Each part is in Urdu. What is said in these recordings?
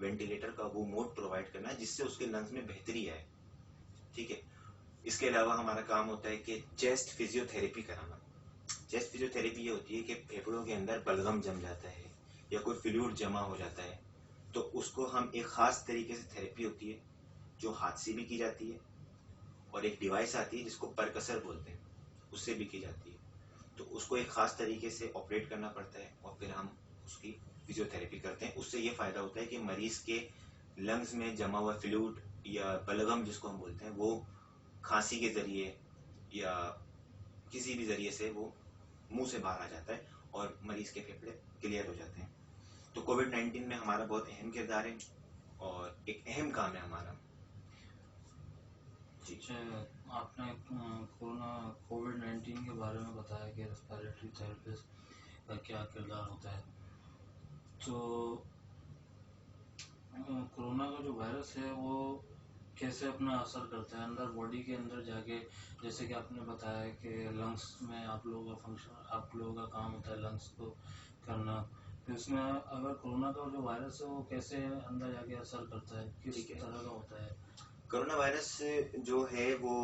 وینٹیلیٹر کا وہ موڈ پرووائڈ کرنا جس سے اس کے لنگس میں بہتری آئے. ٹھیک ہے. اس کے علاوہ ہمارا کام ہوتا ہے کہ چیسٹ فزیو تھراپی کرانا. چیسٹ فزیو تھراپی یہ ہوتی ہے کہ پھیپھڑوں کے اندر بلغم جم جاتا ہے یا کوئی فلوئڈ جمع ہو جاتا ہے, تو اس کو ہم ایک خاص طریقے سے تھراپی ہوتی ہے جو ہاتھ سے بھی کی جاتی ہے, اور ایک ڈیوائس آتی ہے جس کو پرکسر بولتے ہیں, اس سے بھی کی جاتی ہے. تو اس کو ایک خاص طریقے سے آپریٹ کرنا پڑتا ہے اور پھر ہم اس کی فزیو تھراپی کرتے ہیں. اس سے یہ فائدہ ہوتا ہے کہ مریض کے لنگز میں جمع ہوا فلوئڈ یا بلغم جس کو ہم بولتے ہیں وہ کھانسی کے ذریعے یا کسی بھی ذریعے سے وہ منہ سے باہر آ جاتا ہے اور مریض کے پھیپھڑے کلیئر ہو جاتے ہیں. تو کووڈ-19 میں ہمارا بہت اہم کردار ہے اور ایک اہم کام ہے ہمارا. جی. اچھا, آپ نے کووڈ-19 کے بارے میں بتایا کہ ریسپیریٹری تھراپسٹ کا کیا کردار ہوتا ہے. تو کرونا کا جو وائرس ہے وہ کیسے اپنا اثر کرتا ہے اندر باڈی کے اندر جا کے, جیسے کہ آپ نے بتایا کہ لنگس میں آپ لوگوں کا فنکشن, آپ لوگوں کا کام ہوتا ہے لنگس کو کرنا, تو اس میں اگر کرونا کا جو وائرس ہے وہ کیسے اندر جا کے اثر کرتا ہے, کس طرح کا ہوتا ہے؟ کرونا وائرس جو ہے وہ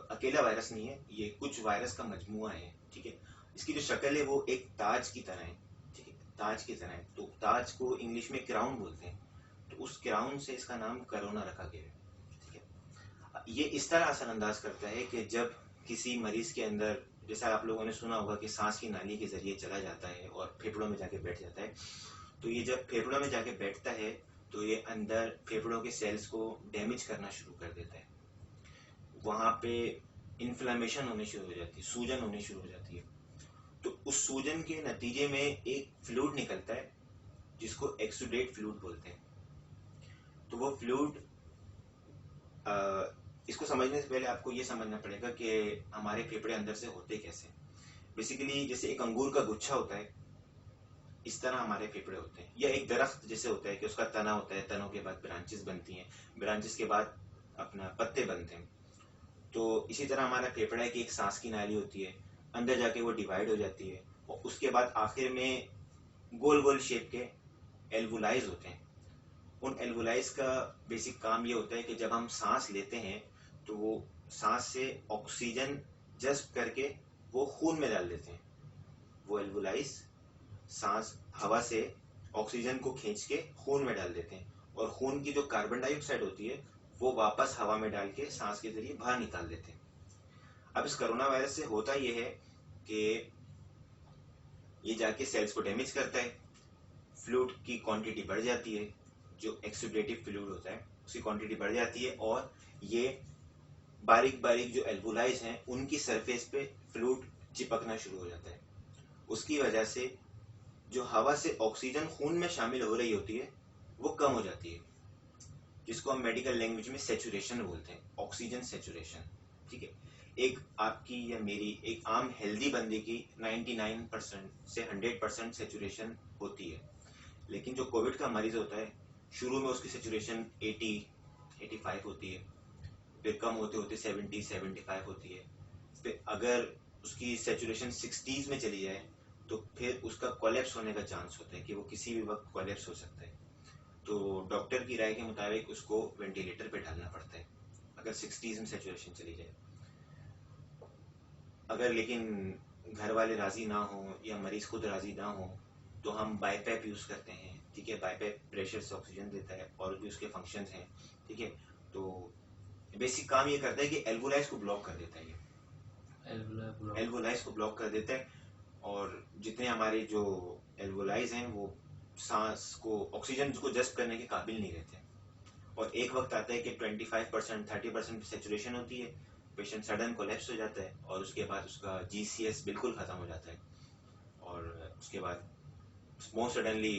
اکیلا وائرس نہیں ہے, یہ کچھ وائرس کا مجموعہ ہے. ٹھیک ہے. اس کی جو شکل ہے وہ ایک تاج کی طرح ہے. ٹھیک ہے, تاج کی طرح ہے. تو تاج کو انگلش میں کراؤن بولتے ہیں, تو اس کراؤن سے اس کا نام کرونا رکھا گیا ہے. ٹھیک ہے. یہ اس طرح اثر انداز کرتا ہے کہ جب کسی مریض کے اندر, جیسا آپ لوگوں نے سنا ہوگا کہ سانس کی نالی کے ذریعے چلا جاتا ہے اور پھیپھڑوں میں جا کے بیٹھ جاتا ہے, تو یہ جب پھیپھڑوں میں جا کے بیٹھتا ہے تو یہ اندر پھیپھڑوں کے سیلز کو ڈیمیج کرنا شروع کر دیتا ہے. وہاں پہ انفلامیشن ہونے شروع ہو جاتی ہے, سوجن ہونے شروع ہو جاتی ہے. تو اس سوجن کے نتیجے میں ایک فلوئڈ نکلتا ہے جس کو ایکسوڈیٹ فلوئڈ بولتے ہیں. تو وہ فلوئڈ, اس کو سمجھنے سے پہلے آپ کو یہ سمجھنا پڑے گا کہ ہمارے پھیپھڑے اندر سے ہوتے کیسے. بیسیکلی جیسے ایک انگور کا گچھا ہوتا ہے اس طرح ہمارے پھیپھڑے ہوتے ہیں, یا ایک درخت جیسے ہوتا ہے کہ اس کا تنا ہوتا ہے, تنوں کے بعد برانچز بنتی ہیں, برانچز کے بعد اپنا پتے بنتے ہیں. تو اسی طرح ہمارا پھیپھڑا ہے کہ ایک سانس کی نالی ہوتی ہے, اندر جا کے وہ ڈیوائڈ ہو جاتی ہے, اور اس کے بعد آخر میں گول گول شیپ کے ایلوولائز ہوتے ہیں. ان ایلوولائز کا بیسک کام یہ ہوتا ہے کہ جب ہم سانس لیتے ہیں تو وہ سانس سے آکسیجن جذب کر کے وہ خون میں ڈال دیتے ہیں. وہ ایلوولائز سانس ہوا سے آکسیجن کو کھینچ کے خون میں ڈال دیتے ہیں, اور خون کی جو کاربن ڈائی آکسائڈ ہوتی ہے وہ واپس ہوا میں ڈال کے سانس کے ذریعے باہر نکال دیتے ہیں. اب اس کرونا وائرس سے ہوتا یہ ہے کہ یہ جا کے سیلز کو ڈیمیج کرتا ہے, فلوئڈ کی کوانٹٹی بڑھ جاتی ہے, جو ایکسوڈیٹو فلوئڈ ہوتا ہے اس کی کوانٹٹی بڑھ جاتی ہے, اور یہ باریک باریک جو ایلوولائز ہیں ان کی سرفیس پہ فلوئڈ چپکنا شروع ہو جاتا ہے. اس کی وجہ سے جو ہوا سے آکسیجن خون میں شامل ہو رہی ہوتی ہے وہ کم ہو جاتی ہے, جس کو ہم میڈیکل لینگویج میں سیچوریشن بولتے ہیں, آکسیجن سیچوریشن. ٹھیک ہے. ایک آپ کی یا میری ایک عام ہیلدی بندے کی 99% سے 100% سیچوریشن ہوتی ہے, لیکن جو کووڈ کا مریض ہوتا ہے شروع میں اس کی سیچوریشن 80-85 ہوتی ہے, پھر کم ہوتے ہوتے 70-75 ہوتی ہے, پھر اگر اس کی سیچوریشن 60s میں چلی جائے تو پھر اس کا کولیپس ہونے کا چانس ہوتا ہے کہ وہ کسی بھی وقت کولیپس ہو سکتا ہے. تو ڈاکٹر کی رائے کے مطابق اس کو وینٹیلیٹر پہ ڈالنا پڑتا ہے اگر 60s میں سیچوریشن چلی جائے. اگر لیکن گھر والے راضی نہ ہوں یا مریض خود راضی نہ ہوں تو ہم بائی پیپ یوز کرتے ہیں. ٹھیک ہے. بائی پیپ پریشر سے آکسیجن دیتا ہے اور بھی اس کے فنکشنز ہیں. ٹھیک ہے. تو بیسک کام یہ کرتا ہے کہ ایلوولائز کو بلاک کر دیتا ہے, یہ ایلوولائز کو بلاک کر دیتا ہے, اور جتنے ہمارے جو ایلوولائز ہیں وہ سانس کو آکسیجن کو جذب کرنے کے قابل نہیں رہتے, اور ایک وقت آتا ہے کہ 25% 30% سیچوریشن ہوتی ہے, پیشنٹ سڈن کولیپس ہو جاتا ہے, اور اس کے بعد اس کا جی سی ایس بالکل ختم ہو جاتا ہے, اور اس کے بعد موسٹ سڈنلی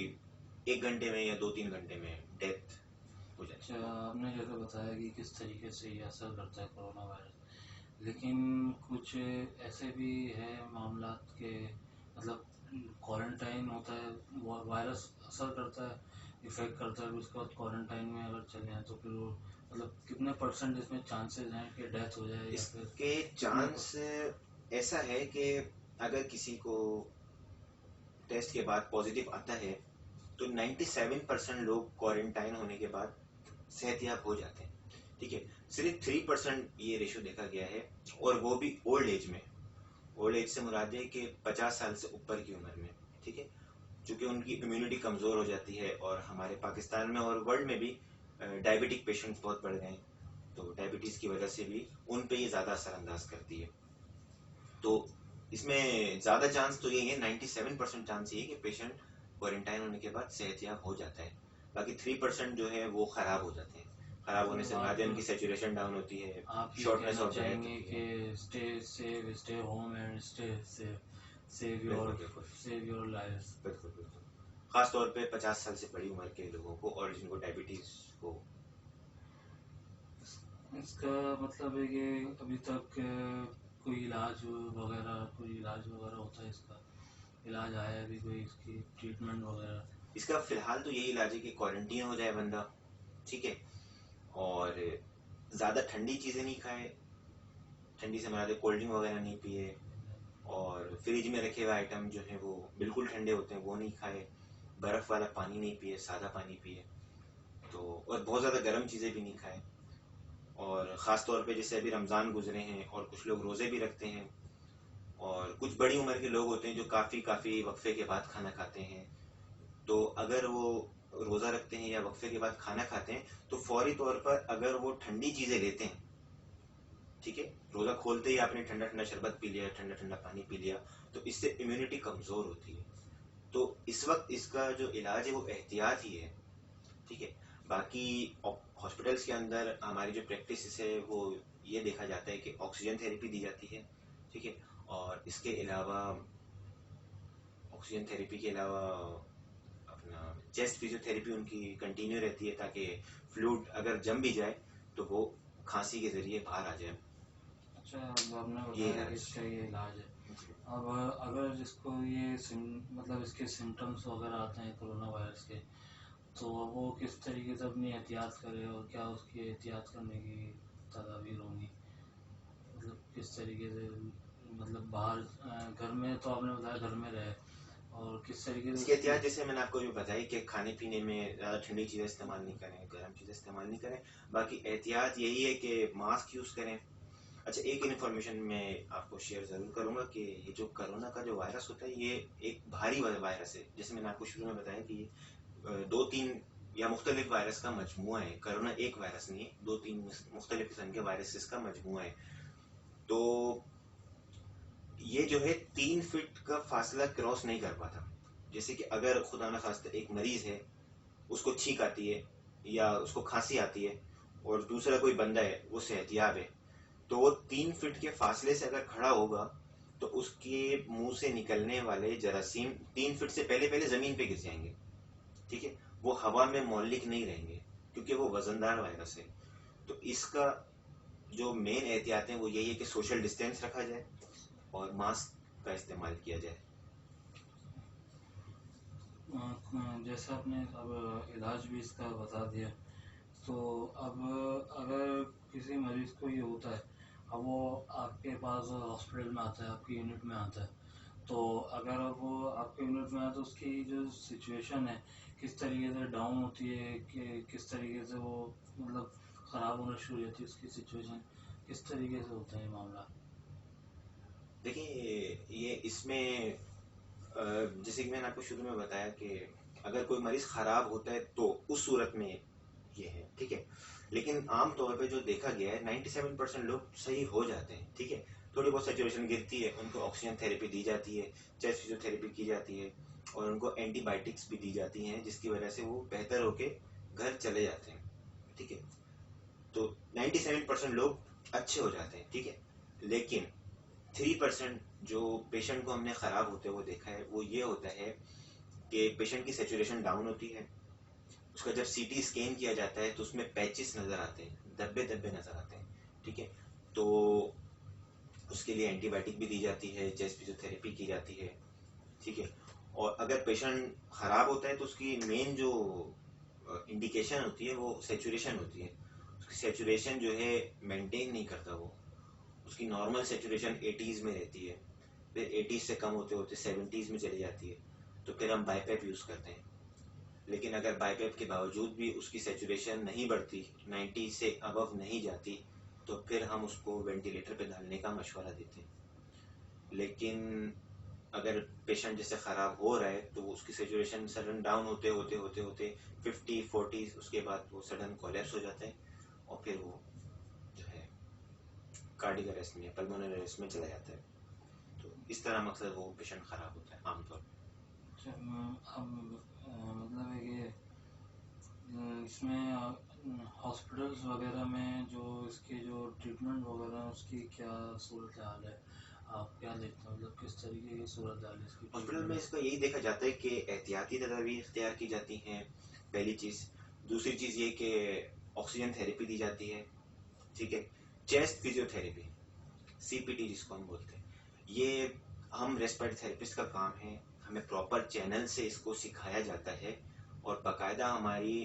1 گھنٹے میں یا 2-3 گھنٹے میں ڈیتھ ہو جاتی ہے. اچھا, آپ نے جیسے بتایا کہ کس طریقے سے یہ اثر کرتا ہے کرونا وائرس, لیکن کچھ ایسے بھی ہیں معاملات کے مطلب کوارنٹائن ہوتا ہے, وائرس اثر کرتا ہے, افیکٹ کرتا ہے, اس کے بعد کوارنٹائن میں اگر چلے ہیں تو پھر وہ مطلب کتنے % اس میں چانسز ہیں کہ ڈیتھ ہو جائے, یا اس پھر کے چانس ایسا ہے کہ اگر کسی کو ٹیسٹ کے بعد پازیٹیو آتا ہے تو 97% لوگ کوارنٹائن ہونے کے بعد صحت یاب ہو جاتے ہیں. ٹھیک ہے, صرف 3% یہ ریشو دیکھا گیا ہے, اور وہ بھی اولڈ ایج میں. اولڈ ایج سے مراد ہے کہ 50 سال سے اوپر کی عمر میں. ٹھیک ہے, چونکہ ان کی امیونٹی کمزور ہو جاتی ہے, اور ہمارے پاکستان میں اور ورلڈ میں بھی ڈائبٹک پیشنٹس بہت بڑھ گئے ہیں, تو ڈائبٹیز کی وجہ سے بھی ان پہ یہ زیادہ اثر انداز کرتی ہے. تو اس میں زیادہ چانس تو یہی ہے, 97% چانس یہ ہے کہ پیشنٹ کوارنٹائن ہونے کے بعد صحت یاب ہو جاتا ہے. باقی 3% جو ہے وہ خراب ہو جاتے ہیں. خراب ہونے سے مراد ہے ان کی سیچوریشن ڈاؤن ہوتی ہے, آپ یہ شارٹنیس کہنا آف چاہیں بریتھ گے ہوتی کہ ہے. Stay save, stay home and stay save بالکل بالکل یور لائف. بالکل بالکل, خاص طور پہ 50 سال سے بڑی عمر کے لوگوں کو, اور جن کو ڈائبٹیز کو. اس کا مطلب ہے کہ ابھی تک کوئی علاج وغیرہ ہوتا ہے, اس کا علاج آیا ہے ابھی کوئی, اس کی ٹریٹمنٹ وغیرہ؟ اس کا فی الحال تو یہی علاج ہے کہ کوارنٹین ہو جائے بندہ. ٹھیک ہے, اور زیادہ ٹھنڈی چیزیں نہیں کھائے. ٹھنڈی سے مراد ہے کولڈ ڈرنک وغیرہ نہیں پیے, اور فریج میں رکھے ہوئے آئٹم جو ہیں وہ بالکل ٹھنڈے ہوتے ہیں وہ نہیں کھائے. برف والا پانی نہیں پیے, سادہ پانی پیے. تو اور بہت زیادہ گرم چیزیں بھی نہیں کھائے. اور خاص طور پہ جیسے ابھی رمضان گزرے ہیں, اور کچھ لوگ روزے بھی رکھتے ہیں, اور کچھ بڑی عمر کے لوگ ہوتے ہیں جو کافی وقفے کے بعد کھانا کھاتے ہیں. تو اگر وہ روزہ رکھتے ہیں یا وقفے کے بعد کھانا کھاتے ہیں, تو فوری طور پر اگر وہ ٹھنڈی چیزیں لیتے ہیں, ٹھیک ہے, روزہ کھولتے ہی آپ نے ٹھنڈا ٹھنڈا شربت پی لیا, ٹھنڈا ٹھنڈا پانی پی لیا, تو اس سے امیونٹی کمزور ہوتی ہے. تو اس وقت اس کا جو علاج ہے وہ احتیاط ہی ہے. ٹھیک ہے, باقی ہاسپٹلس کے اندر ہماری جو پریکٹس ہے وہ یہ دیکھا جاتا ہے کہ آکسیجن تھراپی دی جاتی ہے. ٹھیک ہے, اور اس کے علاوہ آکسیجن تھراپی کے علاوہ اپنا چیسٹ فزیو تھراپی ان کی کنٹینیو رہتی ہے, تاکہ فلوئڈ اگر جم بھی جائے تو وہ کھانسی کے ذریعے باہر آ جائے. اچھا, اب آپ نے یہ بتایا کہ علاج. اس کا یہ علاج ہے. اب اگر جس کو یہ مطلب اس کے سمٹمس وغیرہ آتے ہیں کرونا وائرس کے, تو وہ کس طریقے سے اپنی احتیاط کرے, اور کیا اس کی احتیاط کرنے کی تدابیر ہوں گی؟ مطلب کس طریقے سے, مطلب باہر گھر میں تو آپ نے بتایا گھر میں رہے, اور کس طریقے سے اس کی احتیاط جیسے میں نے آپ کو بھی بتائی کہ کھانے پینے میں زیادہ ٹھنڈی چیزیں استعمال نہیں کریں, گرم چیزیں استعمال نہیں کریں. باقی احتیاط یہی ہے کہ ماسک یوز کریں. اچھا, ایک انفارمیشن میں آپ کو شیئر ضرور کروں گا کہ یہ جو کرونا کا جو وائرس ہوتا ہے یہ ایک بھاری وائرس ہے. جیسے میں نے آپ کو شروع میں بتایا کہ یہ 2-3 یا مختلف وائرس کا مجموعہ ہے. کرونا ایک وائرس نہیں ہے, 2-3 مختلف قسم کے وائرسز کا مجموعہ ہے. تو یہ جو ہے 3 فٹ کا فاصلہ کراس نہیں کر پاتا. جیسے کہ اگر خدا نہ خواستہ ایک مریض ہے, اس کو چھینک آتی ہے یا اس کو کھانسی آتی ہے, اور دوسرا کوئی بندہ ہے وہ صحت یاب ہے, تو وہ 3 فٹ کے فاصلے سے اگر کھڑا ہوگا تو اس کے منہ سے نکلنے والے جراثیم 3 فٹ سے پہلے زمین پہ گر جائیں گے. ٹھیک ہے, وہ ہوا میں معلق نہیں رہیں گے, کیونکہ وہ وزندار وائرس ہے. تو اس کا جو مین احتیاط ہیں وہ یہی ہے کہ سوشل ڈسٹینس رکھا جائے اور ماسک کا استعمال کیا جائے. جیسا آپ نے اب علاج بھی اس کا بتا دیا, تو اب اگر کسی مریض کو یہ ہوتا ہے, اب وہ آپ کے پاس ہاسپٹل میں آتا ہے, آپ کی یونٹ میں آتا ہے, تو اگر وہ آپ کے یونٹ میں آتا ہے تو اس کی جو سچویشن ہے کس طریقے سے ڈاؤن ہوتی ہے, کہ کس طریقے سے وہ مطلب خراب ہونا شروع ہو جاتی ہے, اس کی سچویشن کس طریقے سے ہوتا ہے یہ معاملہ؟ دیکھیے, یہ اس میں جیسے کہ میں نے آپ کو شروع میں بتایا کہ اگر کوئی مریض خراب ہوتا ہے تو اس صورت میں یہ ہے. ٹھیک ہے, لیکن عام طور پہ جو دیکھا گیا ہے 97% لوگ صحیح ہو جاتے ہیں. ٹھیک ہے, تھوڑی بہت سیچوریشن گرتی ہے, ان کو آکسیجن تھراپی دی جاتی ہے, چیسٹ فزیو تھراپی کی جاتی ہے, اور ان کو اینٹی بائیوٹکس بھی دی جاتی ہیں, جس کی وجہ سے وہ بہتر ہو کے گھر چلے جاتے ہیں. ٹھیک ہے, تو 97% لوگ اچھے ہو جاتے ہیں. ٹھیک ہے, لیکن 3% جو پیشنٹ کو ہم نے خراب ہوتے وہ دیکھا ہے وہ یہ ہوتا ہے کہ پیشنٹ کی سیچوریشن ڈاؤن ہوتی ہے. اس کا جب سی ٹی اسکین کیا جاتا ہے تو اس میں پیچز نظر آتے ہیں, دبے نظر آتے ہیں. ٹھیک ہے, تو اس کے لیے اینٹی بائیوٹک بھی دی جاتی ہے, چیسٹ فزیو تھراپی کی جاتی ہے. ٹھیک ہے, اور اگر پیشنٹ خراب ہوتا ہے تو اس کی مین جو انڈیکیشن ہوتی ہے وہ سیچوریشن ہوتی ہے. اس کی سیچوریشن جو ہے مینٹین نہیں کرتا, وہ اس کی نارمل سیچوریشن 80s میں رہتی ہے, پھر 80s سے کم ہوتے ہوتے 70s میں چلی جاتی ہے, تو پھر ہم بائی پیپ یوز کرتے ہیں. لیکن اگر بائی پیپ کے باوجود بھی اس کی سیچوریشن نہیں بڑھتی، 90 سے ابو نہیں جاتی، تو پھر ہم اس کو وینٹیلیٹر پہ ڈالنے کا مشورہ دیتے ہیں۔ لیکن اگر پیشنٹ جیسے خراب ہو رہا ہے تو اس کی سیچوریشن سڈن ڈاؤن ہوتے ہوتے ہوتے ہوتے 50-40 اس کے بعد وہ سڈن کولیپس ہو جاتا ہے اور پھر وہ جو ہے کارڈیک اریسٹ میں پلمونری اریسٹ میں چلا جاتا ہے۔ تو اس طرح مقصد وہ پیشنٹ خراب ہوتا ہے عام طور پہ۔ اب مطلب ہے کہ اس میں ہاسپٹلس وغیرہ میں جو اس کے جو ٹریٹمنٹ وغیرہ اس کی کیا صورت حال ہے؟ آپ کیا دیکھتے ہیں مطلب کس طریقے کی صورت حال ہے اس کی؟ ہاسپٹل میں اس کا یہی دیکھا جاتا ہے کہ احتیاطی تدابیر اختیار کی جاتی ہیں، پہلی چیز۔ دوسری چیز یہ کہ آکسیجن تھراپی دی جاتی ہے، ٹھیک ہے۔ چیسٹ فزیو تھراپی، سی پی ٹی جس کو ہم بولتے ہیں، یہ ہم ریسپیرٹری تھراپسٹ کا کام ہے، ہمیں پراپر چینل سے اس کو سکھایا جاتا ہے، اور باقاعدہ ہماری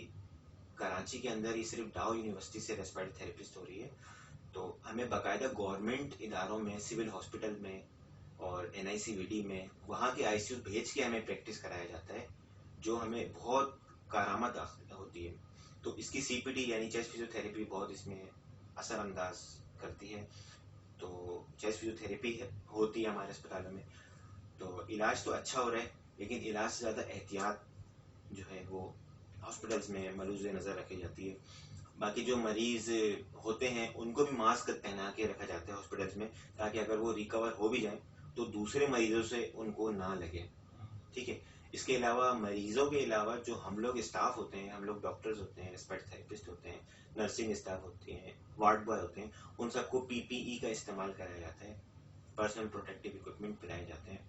کراچی کے اندر ہی صرف ڈاؤ یونیورسٹی سے ریسپیرٹری تھراپسٹ ہو رہی ہے، تو ہمیں باقاعدہ گورنمنٹ اداروں میں، سول ہاسپٹل میں اور این آئی سی وی ڈی میں وہاں کے آئی سی یو بھیج کے ہمیں پریکٹس کرایا جاتا ہے، جو ہمیں بہت کارآمد ہوتی ہے۔ تو اس کی سی پی ٹی یعنی چیسٹ فزیو تھراپی بہت اس میں اثر انداز کرتی ہے۔ تو چیسٹ فزیو تھراپی ہوتی ہے ہمارے اسپتالوں میں، تو علاج تو اچھا ہو رہا ہے، لیکن علاج سے زیادہ احتیاط جو ہے وہ ہاسپٹلس میں ملوز نظر رکھی جاتی ہے۔ باقی جو مریض ہوتے ہیں ان کو بھی ماسک پہنا کے رکھا جاتا ہے ہاسپٹلس میں، تاکہ اگر وہ ریکور ہو بھی جائیں تو دوسرے مریضوں سے ان کو نہ لگے، ٹھیک ہے۔ اس کے علاوہ مریضوں کے علاوہ جو ہم لوگ اسٹاف ہوتے ہیں، ہم لوگ ڈاکٹرز ہوتے ہیں، ریسپیرٹری تھراپسٹ ہوتے ہیں، نرسنگ اسٹاف ہوتے ہیں، وارڈ بوائے ہوتے ہیں، ان سب کو پی پی ای کا استعمال کرایا جاتا ہے، پرسنل پروٹیکٹیو اکوپمنٹ پلائے جاتے ہیں،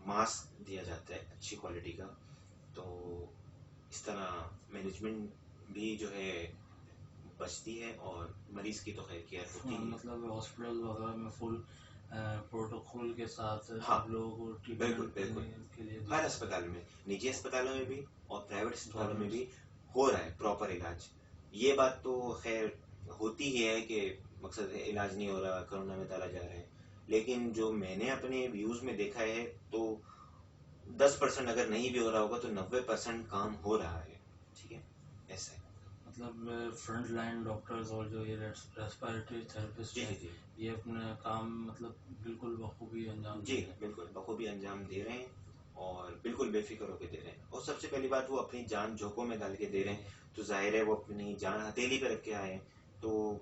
ماسک دیا جاتا ہے اچھی کوالٹی کا۔ تو اس طرح مینجمنٹ بھی جو ہے بچتی ہے اور مریض کی تو خیر کیئر ہوتی ہے۔ مطلب ہاسپٹل وغیرہ میں فل پروٹوکول کے ساتھ ہاں، آپ لوگوں کو بالکل ٹریٹمنٹ بالکل، کے لیے ہر اسپتال میں، نجی اسپتالوں میں بھی اور پرائیویٹ اسپتالوں میں بھی ہو رہا ہے پراپر علاج۔ یہ بات تو خیر ہوتی ہی ہے کہ مقصد ہے علاج نہیں ہو رہا، کرونا میں ڈالا جا رہا ہے، لیکن جو میں نے اپنے ویوز میں دیکھا ہے تو 10% اگر نہیں بھی ہو رہا ہوگا تو 90% کام ہو رہا ہے، ٹھیک ہے، ایسا ہے۔ مطلب فرنٹ لائن ڈاکٹرز اور جو یہ ریسپیریٹری تھراپسٹ جی ہیں جی جی یہ اپنا کام مطلب بالکل بخوبی انجام دے جی رہے ہیں۔ بالکل بخوبی انجام دے رہے ہیں اور بالکل بے فکر ہو کے دے رہے ہیں، اور سب سے پہلی بات وہ اپنی جان جھونکوں میں ڈال کے دے رہے ہیں، تو ظاہر ہے وہ اپنی جان ہتھیلی پہ رکھ کے آئے ہیں، تو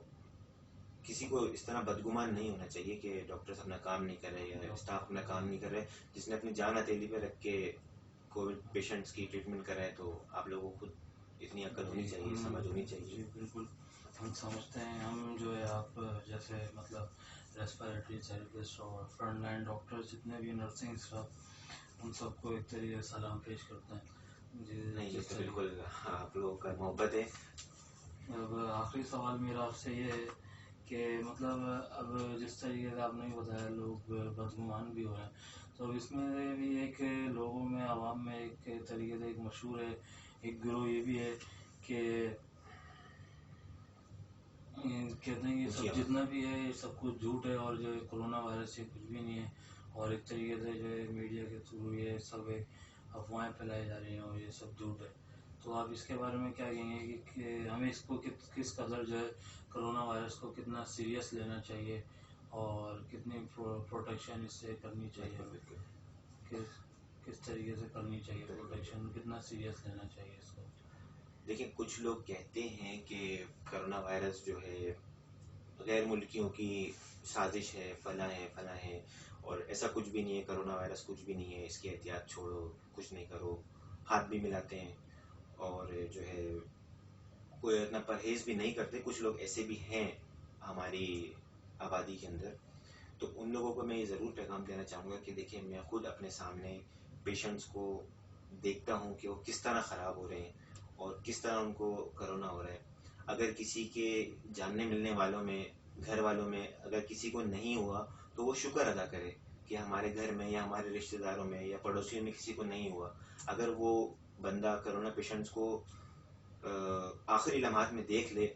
کسی کو اس طرح بدگمان نہیں ہونا چاہیے کہ ڈاکٹرز اپنا کام نہیں کر رہے یا اسٹاف اپنا کام نہیں کر رہے۔ جس نے اپنی جان ہتھیلی پہ رکھ کے کووڈ پیشنٹس کی ٹریٹمنٹ کرا ہے تو آپ لوگوں کو خود اتنی عقل ہونی چاہیے، سمجھ ہونی چاہیے۔ جی بالکل، ہم سمجھتے ہیں، ہم جو ہے آپ جیسے مطلب ریسپیریٹری تھراپسٹ اور فرنٹ لائن ڈاکٹر جتنے بھی نرسنگ اسٹاف ان سب کو ایک طریقے سے سلام پیش کرتے ہیں۔ جی نہیں یہ جس تو طریقے بالکل آپ لوگوں کا محبت ہے۔ اب آخری سوال میرا آپ سے یہ ہے کہ مطلب اب جس طریقے سے آپ نے بتایا لوگ بدگمان بھی ہو رہے ہیں، تو اس میں بھی ایک لوگوں میں عوام میں ایک طریقے سے ایک مشہور ہے، ایک گروہ یہ بھی ہے کہ کہتے ہیں کہ سب جتنا بھی ہے یہ سب کچھ جھوٹ ہے اور جو ہے کرونا وائرس سے کچھ بھی نہیں ہے، اور ایک طریقے سے جو ہے میڈیا کے تھرو یہ سب افواہیں پھیلائی جا رہی ہیں اور یہ سب جھوٹ ہے۔ تو آپ اس کے بارے میں کیا کہیں گے کہ ہمیں اس کو کس قدر جو ہے کرونا وائرس کو کتنا سیریس لینا چاہیے اور کتنی پروٹیکشن اس سے کرنی چاہیے، کس طریقے سے کرنی چاہیے پروٹیکشن، کتنا سیریس لینا چاہیے اس کو؟ دیکھیں کچھ لوگ کہتے ہیں کہ کرونا وائرس جو ہے غیر ملکیوں کی سازش ہے، فلاں ہے، اور ایسا کچھ بھی نہیں ہے، کرونا وائرس کچھ بھی نہیں ہے، اس کی احتیاط چھوڑو، کچھ نہیں کرو، ہاتھ بھی ملاتے ہیں اور جو ہے کوئی اتنا پرہیز بھی نہیں کرتے۔ کچھ لوگ ایسے بھی ہیں ہماری آبادی کے اندر، تو ان لوگوں کو میں یہ ضرور پیغام دینا چاہوں گا کہ دیکھیں میں خود اپنے سامنے پیشنٹس کو دیکھتا ہوں کہ وہ کس طرح خراب ہو رہے ہیں اور کس طرح ان کو کرونا ہو رہا ہے۔ اگر کسی کے جاننے ملنے والوں میں، گھر والوں میں اگر کسی کو نہیں ہوا تو وہ شکر ادا کرے کہ ہمارے گھر میں یا ہمارے رشتہ داروں میں یا پڑوسیوں میں کسی کو نہیں ہوا۔ اگر وہ بندہ کرونا پیشنٹس کو آخری لمحات میں دیکھ لے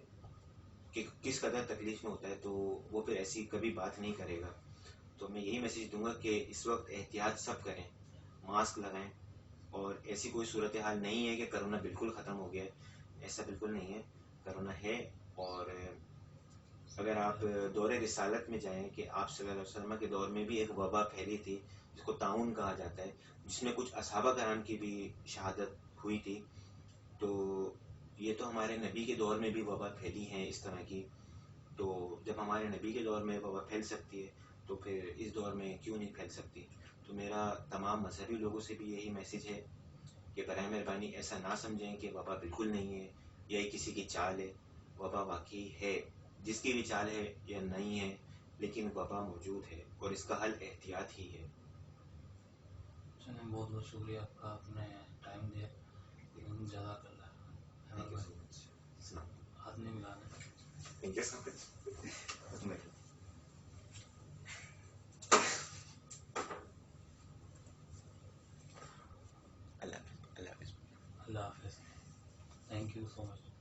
کہ کس قدر تکلیف میں ہوتا ہے تو وہ پھر ایسی کبھی بات نہیں کرے گا۔ تو میں یہی میسیج دوں گا کہ اس وقت احتیاط سب کریں، ماسک لگائیں اور ایسی کوئی صورتحال نہیں ہے کہ کرونا بالکل ختم ہو گیا ہے، ایسا بالکل نہیں ہے، کرونا ہے۔ اور اگر آپ دور رسالت میں جائیں کہ آپ صلی اللہ علیہ وسلم کے دور میں بھی ایک وبا پھیلی تھی جس کو طاعون کہا جاتا ہے، جس میں کچھ اصحابہ کرام کی بھی شہادت ہوئی تھی، تو یہ تو ہمارے نبی کے دور میں بھی وبا پھیلی ہیں اس طرح کی، تو جب ہمارے نبی کے دور میں وبا پھیل سکتی ہے تو پھر اس دور میں کیوں نہیں پھیل سکتی؟ تو میرا تمام مذہبی لوگوں سے بھی یہی میسیج ہے کہ برائے مہربانی ایسا نہ سمجھیں کہ وبا بالکل نہیں ہے یا یہ کسی کی چال ہے، وبا واقعی ہے، جس کی بھی چال ہے یا نہیں ہے، لیکن وبا موجود ہے اور اس کا حل احتیاط ہی ہے۔ چلیں، بہت بہت شکریہ آپ کا، آپ نے ٹائم دیا، جزاک اللہ۔ Thank you so much. السلام ہاتھ نہیں ملانا۔ Thank you so much. اللہ حافظ۔ اللہ حافظ، تھینک یو سو مچ۔